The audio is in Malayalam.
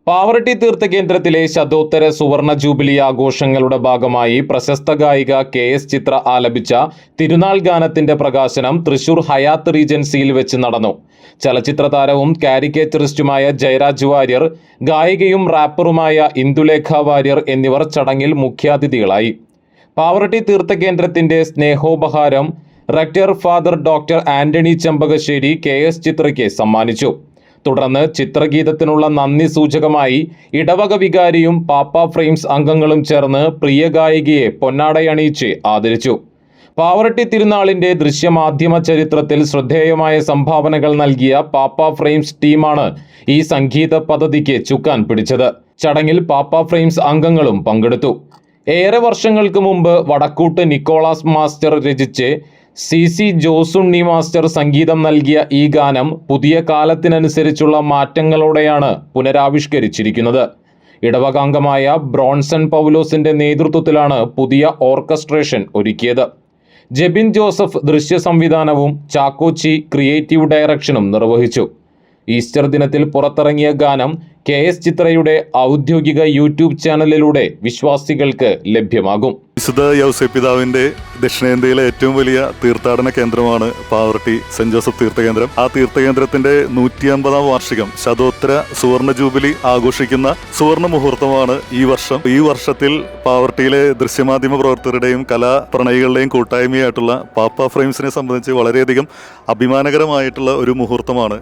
പാവറട്ടി തീർത്ഥകേന്ദ്രത്തിലെ ശതോത്തര സുവർണ ജൂബിലി ആഘോഷങ്ങളുടെ ഭാഗമായി പ്രശസ്ത ഗായിക KS ചിത്ര ആലപിച്ച തിരുനാൾ ഗാനത്തിന്റെ പ്രകാശനം തൃശൂർ ഹയാത്ത് റീജൻസിയിൽ വെച്ച് നടന്നു. ചലച്ചിത്ര താരവും കാരിക്കേച്ചറിസ്റ്റുമായ ജയരാജ് വാര്യർ, ഗായികയും റാപ്പറുമായ ഇന്ദുലേഖ വാര്യർ എന്നിവർ ചടങ്ങിൽ മുഖ്യാതിഥികളായി. പാവറട്ടി തീർത്ഥകേന്ദ്രത്തിന്റെ സ്നേഹോപഹാരം rector father doctor Antony Chempakassery KS ചിത്രയ്ക്ക് സമ്മാനിച്ചു. തുടർന്ന് ചിത്രഗീതത്തിനുള്ള നന്ദി സൂചകമായി ഇടവക വികാരിയും പാപ്പ ഫ്രെയിംസ് അംഗങ്ങളും ചേർന്ന് പ്രിയ ഗായികയെ പൊന്നാടയണിയിച്ച് ആദരിച്ചു. പാവറട്ടി തിരുനാളിന്റെ ദൃശ്യമാധ്യമ ചരിത്രത്തിൽ ശ്രദ്ധേയമായ സംഭാവനകൾ നൽകിയ പാപ്പ ഫ്രെയിംസ് ടീമാണ് ഈ സംഗീത പദ്ധതിക്ക് ചുക്കാൻ പിടിച്ചത്. ചടങ്ങിൽ പാപ്പ ഫ്രെയിംസ് അംഗങ്ങളും പങ്കെടുത്തു. ഏറെ വർഷങ്ങൾക്ക് മുമ്പ് വടക്കൂട്ട് നിക്കോളാസ് മാസ്റ്റർ രചിച്ച് CC ജോസുണ്ണി മാസ്റ്റർ സംഗീതം നൽകിയ ഈ ഗാനം പുതിയ കാലത്തിനനുസരിച്ചുള്ള മാറ്റങ്ങളോടെയാണ് പുനരാവിഷ്കരിച്ചിരിക്കുന്നത്. ഇടവകാംഗമായ ബ്രോൺസൺ പൗലോസിന്റെ നേതൃത്വത്തിലാണ് പുതിയ ഓർക്കസ്ട്രേഷൻ ഒരുക്കിയത്. ജെബിൻ ജോസഫ് ദൃശ്യ സംവിധാനവും ചാക്കോച്ചി ക്രിയേറ്റീവ് ഡയറക്ഷനും നിർവഹിച്ചു. ഈസ്റ്റർ ദിനത്തിൽ പുറത്തിറങ്ങിയ ഗാനം KS ചിത്രയുടെ ഔദ്യോഗിക YouTube ചാനലിലൂടെ വിശ്വാസികൾക്ക് ലഭ്യമാകും. വിശുദ്ധ യൗസേപ്പിതാവിന്റെ ദക്ഷിണേന്ത്യയിലെ ഏറ്റവും വലിയ തീർത്ഥാടന കേന്ദ്രമാണ് പാവറട്ടി സെന്റ് ജോസഫ് തീർത്ഥകേന്ദ്രം. ആ തീർത്ഥകേന്ദ്രത്തിന്റെ 150-ാം വാർഷികം ശതോത്തര സുവർണ ജൂബിലി ആഘോഷിക്കുന്ന സുവർണ മുഹൂർത്തമാണ് ഈ വർഷം. ഈ വർഷത്തിൽ പാവറട്ടിയിലെ ദൃശ്യമാധ്യമ പ്രവർത്തകരുടെയും കലാപ്രണയികളുടെയും കൂട്ടായ്മയായിട്ടുള്ള പാപ്പ ഫ്രെയിംസിനെ സംബന്ധിച്ച് വളരെയധികം അഭിമാനകരമായിട്ടുള്ള ഒരു മുഹൂർത്തമാണ്.